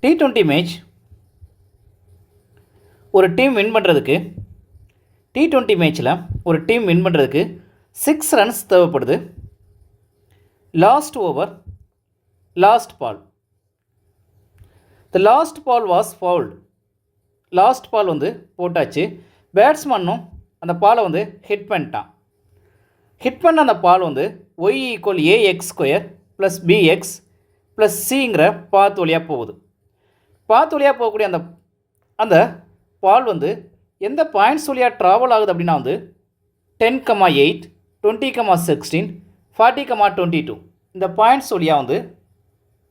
T20 match ஒரு team win பண்ணுறதுக்கு T20 மேட்ச்சில் ஒரு டீம் வின் பண்ணுறதுக்கு 6 ரன்ஸ் தேவைப்படுது. Last over, last ball. The last ball was fouled. Last ball வந்து போட்டாச்சு. பேட்ஸ்மேனும் அந்த பாலை வந்து ஹிட் பண்ணிட்டான். ஹிட் பண்ண அந்த பால் வந்து y = ax² + bx + cங்கிற பாத் வழியாக போகுது. பாத் வழியாக போகக்கூடிய அந்த பால் வந்து எந்த பாயிண்ட்ஸ் வழியாக ட்ராவல் ஆகுது அப்படின்னா வந்து 10,8, 20,16, 40,22 இந்த பாயிண்ட்ஸ் வழியாக வந்து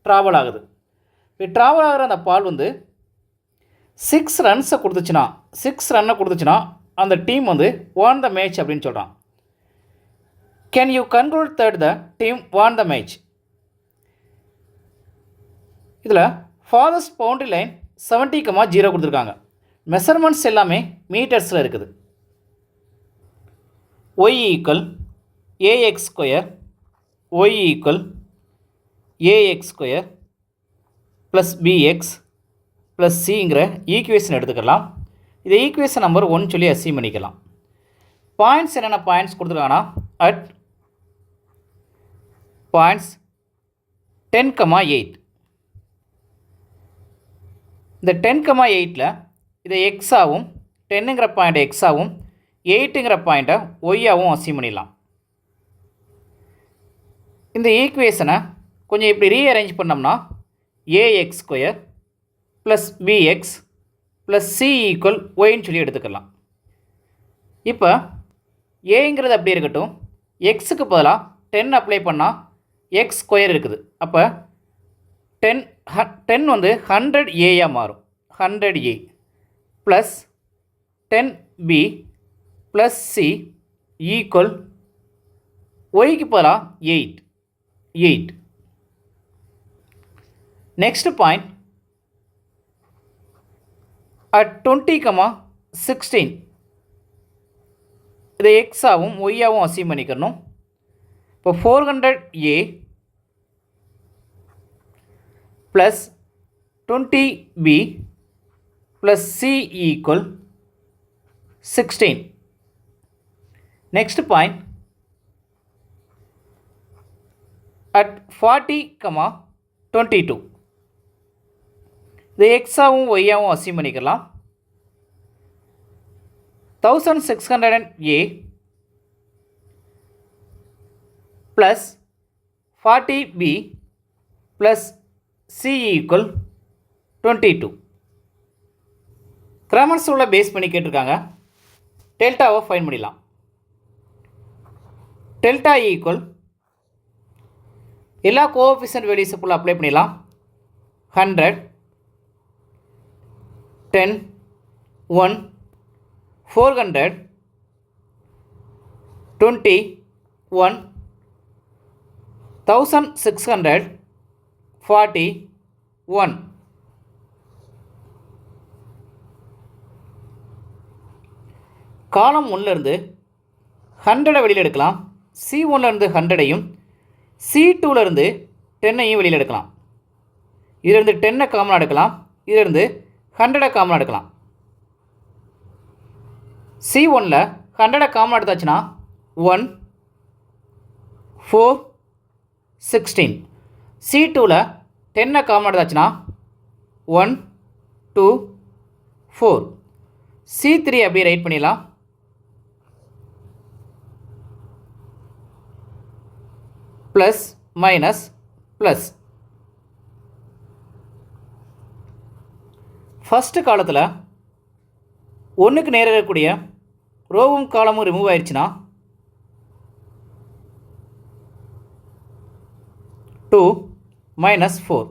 ட்ராவல் ஆகுது. இப்போ ட்ராவல் ஆகிற அந்த பால் வந்து 6 ரன்ஸை கொடுத்துச்சுன்னா 6 ரன்னை கொடுத்துச்சுன்னா அந்த டீம் வந்து வான் த மேட்ச் அப்படின்னு சொல்கிறான். Can you conclude that the team won the match? இதில் ஃபாரஸ்ட் பவுண்டரி லைன் 70,0 கொடுத்துருக்காங்க. மெஷர்மெண்ட்ஸ் எல்லாமே மீட்டர்ஸில் இருக்குது. y = ax² y = ax² + bx + cங்கிற equation எடுத்துக்கலாம். இதை ஈக்குவேஷன் நம்பர் 1 சொல்லி அசீவ் பண்ணிக்கலாம். பாயிண்ட்ஸ் என்னென்ன பாயிண்ட்ஸ் கொடுத்துருக்காங்கன்னா அட் பாயிண்ட்ஸ் 10,8. இந்த 10,8ல் இதை எக்ஸாகவும் 10ங்கிற பாயிண்ட்டை எக்ஸாகவும் 8ங்கிற பாயிண்ட்டை ஒய்யாகவும் அசீவ் பண்ணிடலாம். இந்த ஈக்குவேஷனை கொஞ்சம் இப்படி ரீஅரேஞ்ச் பண்ணோம்னா ax² + bx + c = yன்னு சொல்லி எடுத்துக்கலாம். இப்போ ஏங்கிறது அப்படி இருக்கட்டும். எக்ஸுக்கு பதிலாக 10 அப்ளை பண்ணால் x² இருக்குது. அப்போ 10 வந்து 100a மாறும். 100a + 10b + c = yக்கு பதிலாக 8. நெக்ஸ்ட் பாயிண்ட் அட் 20,16 இதை எக்ஸாகவும் ஒய்யாகவும் அசீவ் பண்ணிக்கணும். இப்போ 400a + 20b + c = 16. Next point at 40,22 இதை எக்ஸாகவும் ஒய்யாகவும் அசீவ் பண்ணிக்கலாம். 1600a + 40b + c = 22. கிராமர்ஸ் உள்ள பேஸ் பண்ணி கேட்டிருக்காங்க. டெல்டாவை ஃபைன் பண்ணிடலாம். டெல்டா = எல்லா கோஎஃபிஷியன்ட் வேல்யூஸுக்குள்ள அப்ளை பண்ணிடலாம். 100, 10, 1, 400, 20, 1, 1600, 40, 1. காலம் 1லேருந்து 100 வெளியில் எடுக்கலாம். C1லேருந்து 100ஐயும் C2லேருந்து 10ஐயும் வெளியில் எடுக்கலாம். இதிலிருந்து 10 காமனாக எடுக்கலாம். இதிலிருந்து 100 காமனாக எடுக்கலாம். C1ல் 100 காமனாக எடுத்தாச்சுன்னா 1, 4, 16. C2ல் 10 காமனாக எடுத்தாச்சுன்னா 1, 2, 4. C3 அப்படியே ரைட் பண்ணிடலாம். Plus minus plus. ஃபஸ்ட்டு காலத்தில் 1க்கு நேராக இருக்கக்கூடிய ரோவும் காலமும் ரிமூவ் ஆயிடுச்சுன்னா 2 - 4.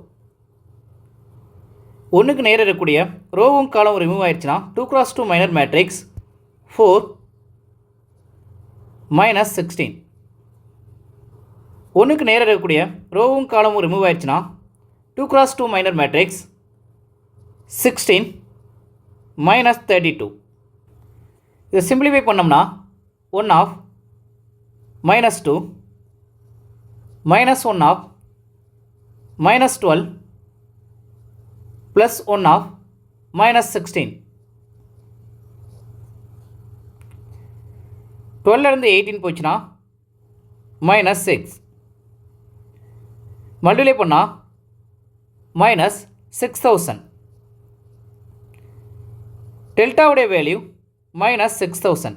1க்கு நேராக இருக்கக்கூடிய ரோவும் காலமும் ரிமூவ் ஆயிடுச்சுன்னா 2x2 மைனர் மேட்ரிக்ஸ் 4 - 16. 1க்கு நேராக இருக்கக்கூடிய ரோவும் காலமும் ரிமூவ் ஆயிடுச்சுன்னா 2x2 மைனர் மேட்ரிக்ஸ் 16 - 32. இதை சிம்பிளிஃபை பண்ணோம்னா 1 of -2 -1 of -12 plus 1 of minus 16. 12 18 போச்சுன்னா மைனஸ் 6. மல்டிப்ளை பண்ணால் மைனஸ் 6000. டெல்டாவுடைய வேல்யூ மைனஸ் 6000.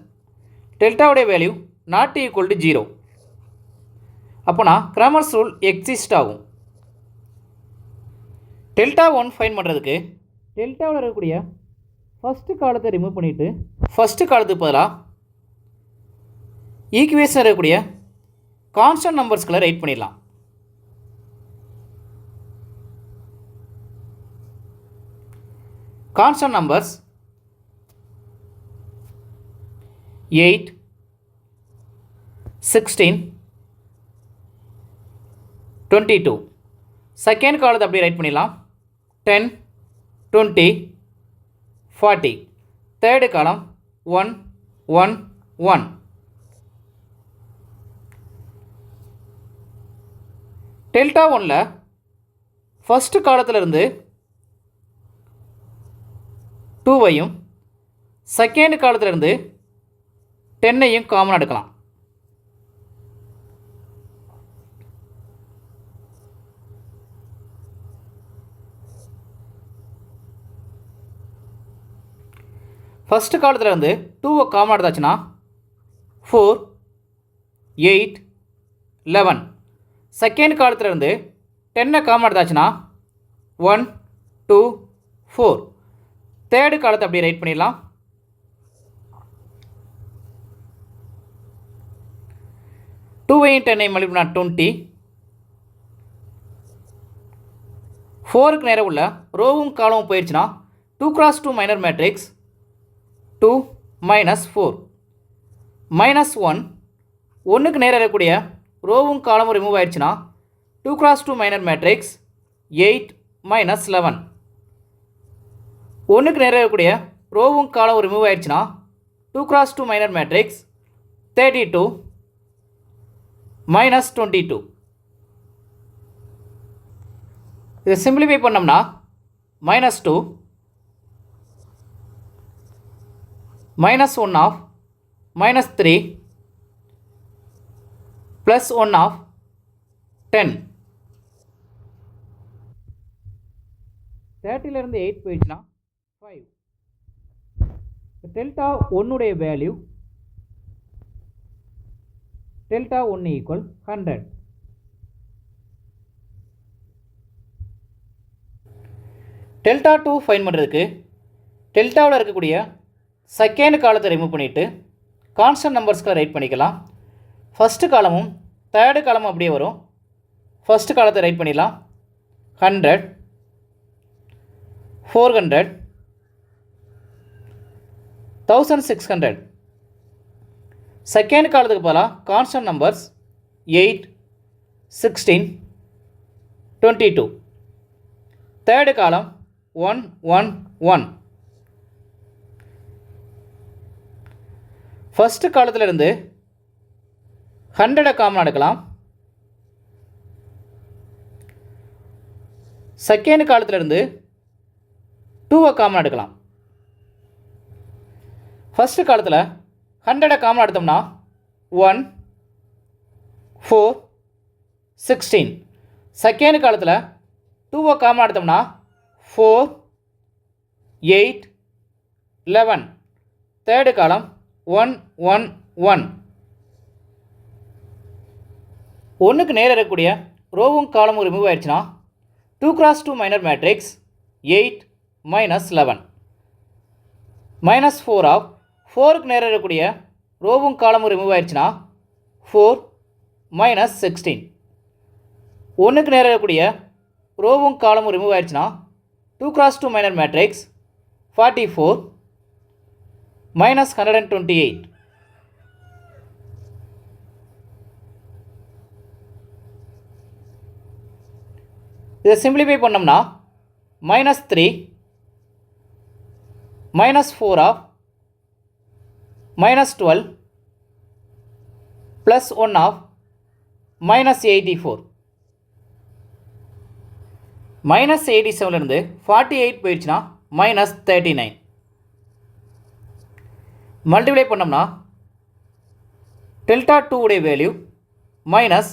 டெல்டாவுடைய வேல்யூ நாட் ஈக்குவல் டு 0. அப்போனா கிராமர்ஸ் ரூல் எக்ஸிஸ்ட் ஆகும். டெல்டா 1 ஃபைன் பண்ணுறதுக்கு டெல்டாவில் இருக்கக்கூடிய ஃபஸ்ட்டு காலத்தை ரிமூவ் பண்ணிவிட்டு ஃபஸ்ட்டு காலத்துக்கு பதிலாக ஈக்குவேஷன் இருக்கக்கூடிய கான்ஸ்டன்ட் நம்பர்ஸ்களை ரைட் பண்ணிடலாம். Constant numbers 8, 16, 22. செகண்ட் காலத்தை அப்படியே ரைட் பண்ணிடலாம். 10, 20, 40. தேர்டு காலம் 1, 1, 1. டெல்டா 1ல் ஃபஸ்ட்டு காலத்திலிருந்து 2வையும் செகண்ட் காலத்திலிருந்து 10ஐயும் காமன் எடுக்கலாம். ஃபஸ்ட்டு காலத்திலிருந்து 2வை காமன் எடுத்தாச்சுன்னா 4, 8, 11. செகண்ட் காலத்திலிருந்து 10ஐ காமன் எடுத்தாச்சுன்னா 1, 2, 4. தேர்டு காலத்தை அப்படியே ரைட் பண்ணிடலாம். 2ஐயும் 10ஐயும் மல்டிப்ளை பண்ணால் 20. 4க்கு நேரம் உள்ள ரோவும் காலமும் போயிடுச்சுன்னா 2x2 minor matrix 2 minus 4 minus 1. 1க்கு நேரம் இருக்கக்கூடிய ரோவும் காலமும் ரிமூவ் ஆயிடுச்சுன்னா 2x2 மைனர் மேட்ரிக்ஸ் 8 மைனஸ் 11. 1க்கு நேரம் இருக்கக்கூடிய ரோவும் காலமும் ரிமூவ் ஆயிடுச்சுன்னா 2x2 மைனர் மேட்ரிக்ஸ் 32 மைனஸ் 22. இதை சிம்பிளிஃபை பண்ணோம்னா minus 2 minus 1 of minus 3 plus 1 of 10. 30லேருந்து 8 போயிடுச்சுன்னா 5. டெல்டா 1உடைய value delta 1 equal 100. Delta 2 find பண்ணுறதுக்கு டெல்டாவில் இருக்கக்கூடிய செகண்ட் காலத்தை ரிமூவ் பண்ணிவிட்டு கான்ஸ்டன்ட் நம்பர்ஸ்களை ரைட் பண்ணிக்கலாம். ஃபஸ்ட்டு காலமும் தேர்டு காலமும் அப்படியே வரும். ஃபஸ்ட்டு காலத்தை ரைட் பண்ணிடலாம். 100, 400, 1600. செகண்ட் காலத்துக்கு பதிலாக கான்ஸ்டன்ட் நம்பர்ஸ் 8, 16, 22. தேர்டு காலம் 1, 1, 1. ஃபஸ்ட்டு காலத்திலிருந்து 100 காமன் எடுக்கலாம். செகண்ட் காலத்திலிருந்து 2 காமன் எடுக்கலாம். ஃபஸ்ட்டு காலத்தில் 100 காமன் எடுத்தோம்னா 1, 4, 16. செகண்ட் காலத்தில் 2 காமன் எடுத்தோம்னா 4, 8, 11. தேர்டு காலம் 1, 1, 1. 1க்கு நேரம் இருக்கக்கூடிய ரோவும் காலமும் ரிமூவ் ஆயிடுச்சுன்னா 2x2 minor matrix 8 minus 11. Minus 4 of 4க்கு நேரம் இருக்கக்கூடிய ரோவும் காலமும் ரிமூவ் ஆயிடுச்சுன்னா 4 மைனஸ் 16. 1க்கு நேரம் இருக்கக்கூடிய ரோவும் காலமும் ரிமூவ் ஆயிடுச்சுன்னா 2x2 மைனர் மேட்ரிக்ஸ் 44 மைனஸ் 128. இதை சிம்பிளிஃபை பண்ணோம்னா minus 3 minus 4 of minus 12 plus 1 of minus 84. Minus 87லேருந்து 48 போயிடுச்சுன்னா மைனஸ் 39. மல்டிப்ளை பண்ணோம்னா டெல்டா 2 உடைய வேல்யூ மைனஸ்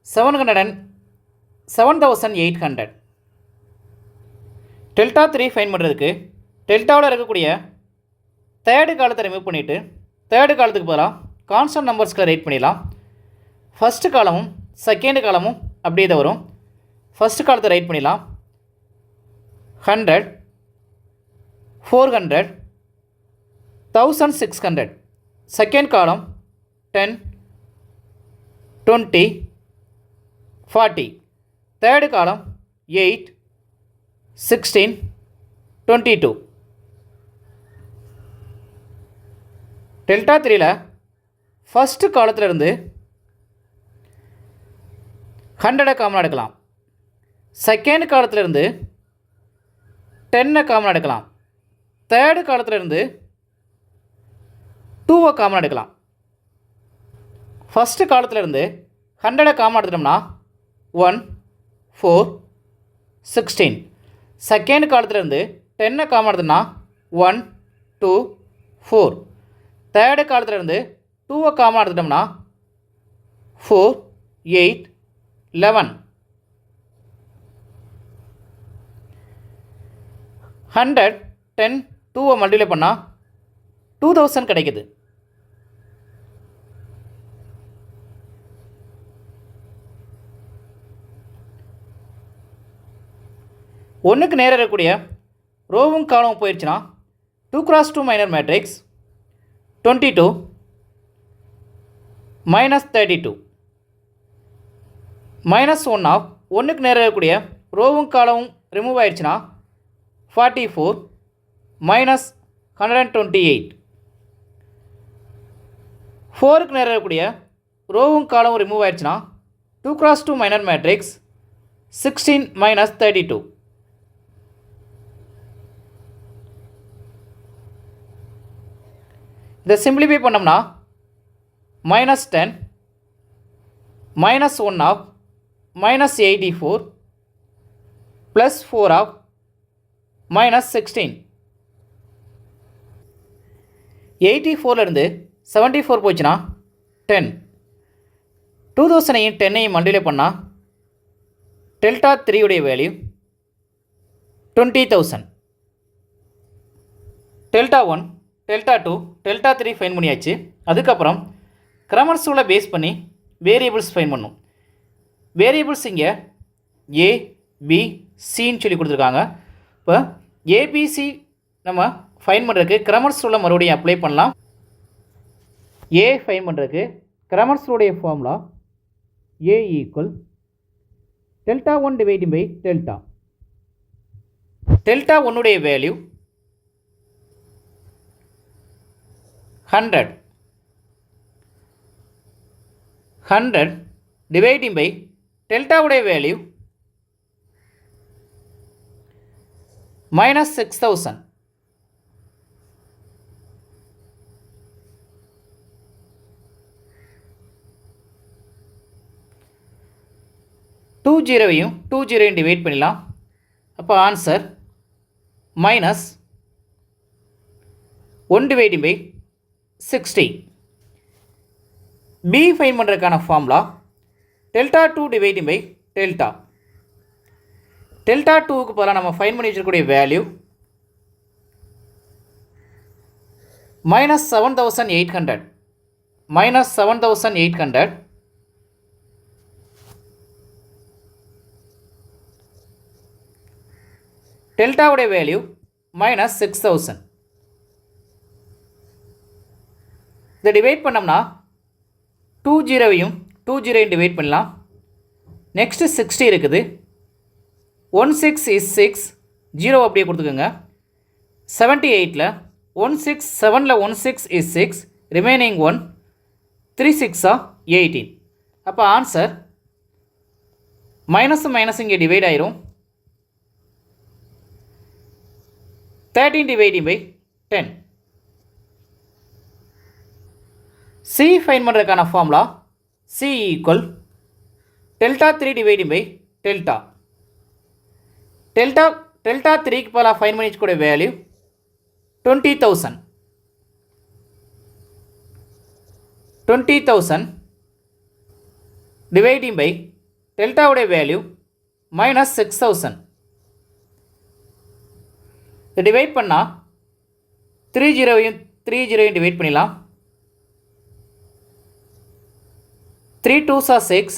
7800. டெல்டா 3 ஃபைன் பண்ணுறதுக்கு டெல்டாவில் இருக்கக்கூடிய தேர்டு காலத்தை ரிமூவ் பண்ணிவிட்டு தேர்டு காலத்துக்கு பதிலாக கான்ஸ்டன்ட் நம்பர்ஸ்களை ரைட் பண்ணிடலாம். ஃபஸ்ட்டு காலமும் செகண்டு காலமும் அப்படியே தான் வரும். ஃபஸ்ட்டு காலத்தை ரைட் பண்ணிடலாம். 100, 400, 1600. Second column 10, 20, 40. தேர்டு காலம் 8, 16, 22. டெல்டா 3ல் ஃபஸ்ட்டு காலத்திலிருந்து 100 காமன் எடுக்கலாம். செகண்ட் காலத்திலிருந்து 10 காமன் எடுக்கலாம். தேர்டு காலத்திலிருந்து 2 காமன் எடுக்கலாம். ஃபஸ்ட்டு காலத்திலிருந்து 100 காமன் எடுத்துட்டோம்னா 1, 4, 16. செகண்ட் காலத்திலிருந்து 10 காமன் எடுத்தோம்னா 1, 2, 4. தேர்டு காலத்திலிருந்து 2 காமன் எடுத்துட்டோம்னா 4, 8, 11. 100, 10, 2 மல்டிப்ளை பண்ணால் 2000 கிடைக்குது. ஒன்றுக்கு நேராக இருக்கக்கூடிய ரோவும் காலமும் போயிடுச்சுன்னா 2x2 minor matrix 22 minus 32. Minus 1 of ஒன்றுக்கு நேராக இருக்கக்கூடிய ரோவும் காலமும் ரிமூவ் ஆயிடுச்சுன்னா 44 மைனஸ் 128. 4க்கு நேராக இருக்கக்கூடிய ரோவும் காலமும் ரிமூவ் ஆயிடுச்சுன்னா 2x2 மைனர் மேட்ரிக்ஸ் 16 மைனஸ் 32. இதை சிம்பிளிஃபை பண்ணோம்னா minus 10 minus 1 of minus 84 plus 4 of minus 16. 84லேருந்து 74 போச்சுன்னா 10. 2000ஐயும் 10ஐயும் மல்டிப்ளை பண்ணால் டெல்டா 3 உடைய value 20,000. Delta 1, delta 2, delta 3 fine பண்ணியாச்சு. அதுக்கப்புறம் கிராமர்ஸ் ரூலை பேஸ் பண்ணி வேரியபிள்ஸ் ஃபைன் பண்ணும். வேரியபிள்ஸ் இங்கே ஏ, பி, சின்னு சொல்லி கொடுத்துருக்காங்க. இப்போ ஏபிசி நம்ம ஃபைன் பண்ணுறதுக்கு கிராமர்ஸ் ரூலை மறுபடியும் அப்ளை பண்ணலாம். ஏ ஃபைன் பண்ணுறதுக்கு கிராமர்ஸ் ரூலுடைய formula A equal delta 1 dividing by delta. Delta 1உடைய வேல்யூ 100. 100 டிவைடிங் பை டெல்டாவுடைய வேல்யூ மைனஸ் 6000. டூ ஜீரோவையும் 2 டிவைட் பண்ணிடலாம். அப்போ answer minus 1 dividing by 60. B find பண்ணுறதுக்கான formula delta 2 dividing by delta. Delta 2க்கு பதிலாக நம்ம ஃபைன் பண்ணி வச்சிருக்கக்கூடிய வேல்யூ மைனஸ் 7800. மைனஸ் 7800. டெல்டாவுடைய வேல்யூ மைனஸ் 6000. இதை டிவைட் பண்ணோம்னா 20ஐயும் 20ஐயும் டிவைட் பண்ணலாம். நெக்ஸ்ட்டு 60 இருக்குது. 16 is 6, 0 அப்படியே கொடுத்துக்கோங்க. 78ல் 16, 7ல் 16 is 6, ரிமைனிங் 1, 3 6 18. அப்போ ஆன்சர் மைனஸ் இங்கே டிவைட் ஆயிரும். 13 டிவைடிங் பை 10. சி ஃபைன் பண்ணுறதுக்கான formula C equal delta 3 dividing by delta. Delta 3க்கு பதிலாக ஃபைன் பண்ணி வச்சுக்கூடிய வேல்யூ 20,000. 20,000 டிவைடிங் பை டெல்டாவுடைய வேல்யூ -6,000. இதை டிவைட் பண்ணால் 30 டிவைட் பண்ணிடலாம். 3 2s are 6.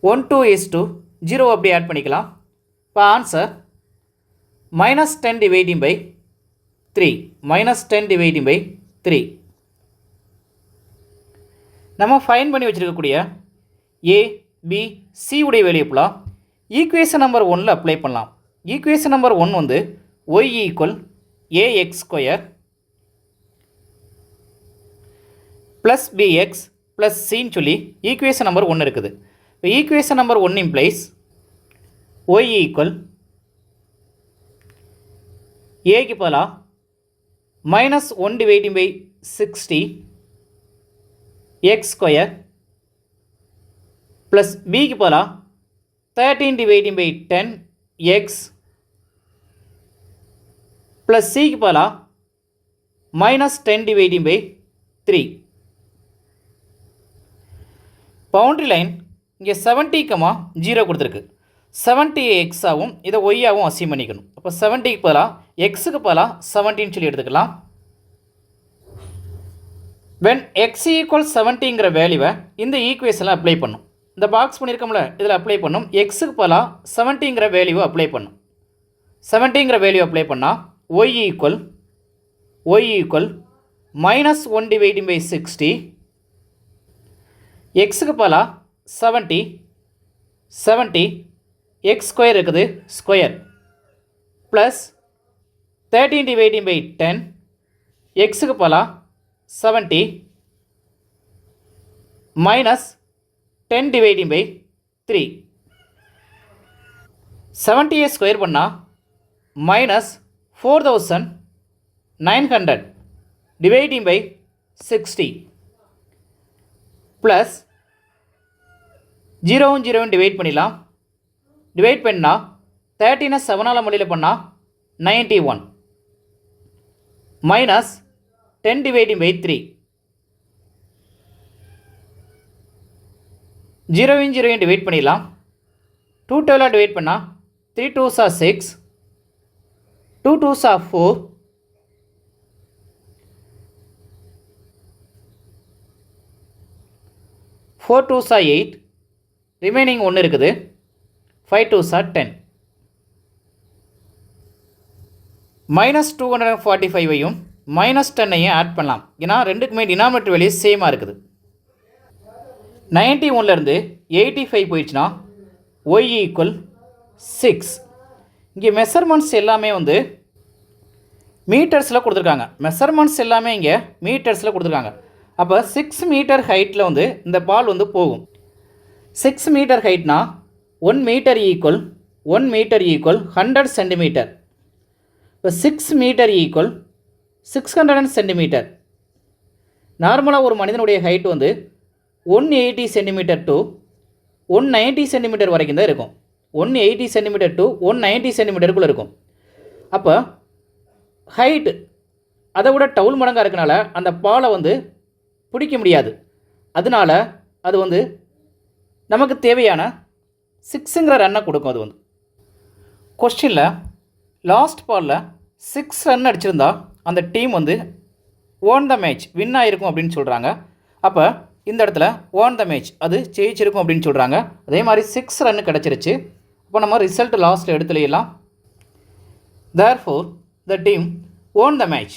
1 2 is 2. 0 அப்படி ஆட் பண்ணிக்கலாம். இப்போ answer -10 dividing by 3. -10 dividing by 3. நம்ம ஃபைன் பண்ணி வச்சுருக்கக்கூடிய ஏ பி சி உடைய வேல்யூப்லாம் ஈக்குவேஷன் நம்பர் 1ல் அப்ளை பண்ணலாம். ஈக்குவேஷன் நம்பர் 1 வந்து y equal ax² plus B X plus சின்னு சொல்லி ஈக்குவேஷன் நம்பர் 1 இருக்குது. இப்போ equation number 1 implies y equal ஏக்கு பதிலாக -1 டிவைடிங் பை 60 x² ப்ளஸ் பிக்கு பதிலாக 13 டிவைடிங் பை 10 x ப்ளஸ் சிக்கு பதிலாக -10 டிவைடிங் பை 3. பவுண்ட்ரி லைன் இங்கே 70,0 கொடுத்துருக்கு. 70 எக்ஸாகவும் இதை ஒய்யாகவும் அசீவ் பண்ணிக்கணும். அப்போ 70க்கு பதிலாக எக்ஸுக்கு பதிலாக 17 சொல்லி எடுத்துக்கலாம். வென் எக்ஸ் ஈக்குவல் 70ங்கிற வேல்யூவை இந்த ஈக்குவேஷனில் அப்ளை பண்ணும். இந்த பாக்ஸ் பண்ணியிருக்கோம்ல இதில் அப்ளை பண்ணும். எக்ஸுக்கு பதிலாக 70ங்கிற வேல்யூவை அப்ளை பண்ணும். 70ங்கிற வேல்யூ அப்ளை பண்ணால் ஒய் ஈக்குவல் -1 டிவைடிங் பை 60 எக்ஸுக்கு பதிலாக 70 x² இருக்குது ஸ்கொயர் ப்ளஸ் 13 டிவைடிங் பை 10 எக்ஸுக்கு பதிலாக 70 -10 டிவைடிங் பை 3. 70 ஸ்கொயர் பண்ணால் -4,900 டிவைடிங் பை 60 ப்ளஸ் 0 டிவைட் பண்ணிடலாம். டிவைட் பண்ணால் 13 7ஆல் மல்டிப்ளை பண்ணால் 91 -10 டிவைடிங் பை 3. 0 டிவைட் பண்ணிடலாம். 2 12ஆல் டிவைட் பண்ணால் 3 2s are 6. 2 2s are 4. 4 2s are 8. Remaining 1 இருக்குது. 5 2s are 10. -245ஐயும் -10ஐயும் ஆட் பண்ணலாம். ஏன்னா ரெண்டுக்குமே டினாமினேட்டர் வேல்யூ சேமாக இருக்குது. 91லேருந்து 85 போயிடுச்சுன்னா y ஈக்குவல் 6. இங்கே மெஷர்மெண்ட்ஸ் எல்லாமே வந்து மீட்டர்ஸில் கொடுத்துருக்காங்க. மெஷர்மெண்ட்ஸ் எல்லாமே இங்கே மீட்டர்ஸில் கொடுத்துருக்காங்க. அப்போ 6 மீட்டர் ஹைட்டில் வந்து இந்த பால் வந்து போகும். 6 மீட்டர் ஹைட்னா 1 மீட்டர் ஈக்குவல் 100 சென்டிமீட்டர். இப்போ 6 மீட்டர் ஈக்குவல் 600 சென்டிமீட்டர். நார்மலாக ஒரு மனிதனுடைய ஹைட் வந்து 180 சென்டிமீட்டர் டு 190 சென்டிமீட்டர் வரைக்கும் தான் இருக்கும். 180 சென்டிமீட்டர் டு 190 சென்டிமீட்டருக்குள்ளே இருக்கும். அப்போ ஹைட்டு அதை விட டவுல் மடங்காக இருக்கனால அந்த பாலை வந்து பிடிக்க முடியாது. அதனால் அது வந்து நமக்கு தேவையான 6ங்கிற ரன்னை கொடுக்கும். அது வந்து கொஸ்டினில் லாஸ்ட் பாலில் 6 ரன் அடிச்சிருந்தா அந்த டீம் வந்து ஓன் த மேட்ச் வின் ஆகிருக்கும் அப்படின்னு சொல்கிறாங்க. அப்போ இந்த இடத்துல ஓன் த மேட்ச் அது ஜெயிச்சிருக்கும் அப்படின்னு சொல்கிறாங்க. அதே மாதிரி 6 ரன் கிடச்சிருச்சு. அப்போ நம்ம ரிசல்ட் லாஸ்ட்டில் எடுத்துலாம். Therefore the team won the match.